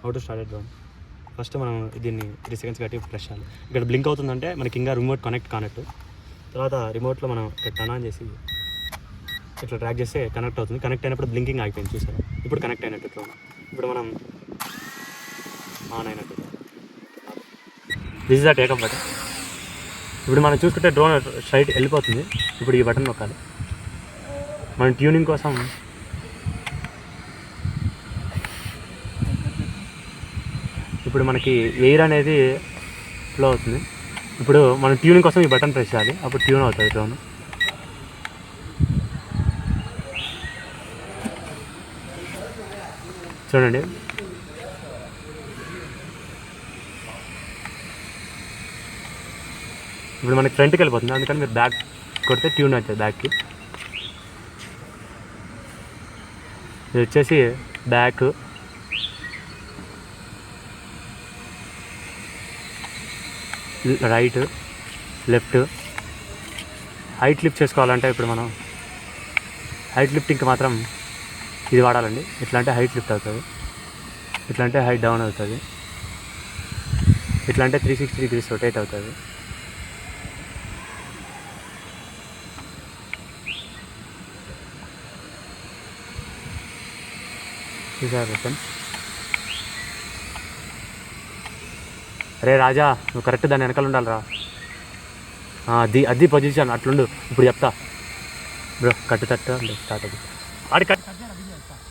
How to start drone. First మనం దీన్ని 3 seconds కట్టి ప్రెస్ చేయాలి. ఇక్కడ బ్లింక్ అవుతుందంటే మనకి ఇంకా రిమోట్ కనెక్ట్ కానట్టు. తర్వాత రిమోట్లో మనం ఇక్కడ టర్న్ ఆన్ చేసి ఇట్లా ట్రాక్ చేస్తే కనెక్ట్ అవుతుంది. కనెక్ట్ అయినప్పుడు బ్లింకింగ్ ఆగిపోయింది చూసారా. ఇప్పుడు కనెక్ట్ అయినట్టు డ్రోన్. ఇప్పుడు మనం ఆన్ అయినట్టు. This is the take up button. ఇప్పుడు మనం చూసుకుంటే డ్రోన్ స్ట్రైట్ వెళ్ళిపోతుంది. ఇప్పుడు ఈ బటన్ నొక్కాలి. మనం ట్యూనింగ్ కోసం ఇప్పుడు మనకి ఎయిర్ అనేది ఫ్లో అవుతుంది. ఇప్పుడు మనం ట్యూనింగ్ కోసం ఈ బటన్ ప్రెస్ చేయాలి. అప్పుడు ట్యూన్ అవుతుంది డ్రోన్. చూడండి, ఇప్పుడు మనకి ఫ్రంట్కి వెళ్ళిపోతుంది. అందుకని మీరు బ్యాక్ కొడితే ట్యూన్ అవుతుంది బ్యాక్కి. ఇది వచ్చేసి back, right, left. Height lift చేసుకోవాలంటే ఇప్పుడు మనం హైట్ లిఫ్టింగ్కి మాత్రం ఇది వాడాలండి. ఇట్లా అంటే హైట్ లిఫ్ట్ అవుతుంది, ఇట్లా అంటే హైట్ డౌన్ అవుతుంది, ఇట్లా అంటే 360 degrees రొటేట్ అవుతుంది. చూసారు ఫ్రెండ్స్. అరే రాజా, నువ్వు కరెక్ట్ దాని వెనకాల ఉండాలిరా. అది పొజిషన్ అట్లుండు. ఇప్పుడు చెప్తా బ్రో. కట్టు తట్టు అంటే స్టార్ట్ అవుతుంది. ఆడి కట్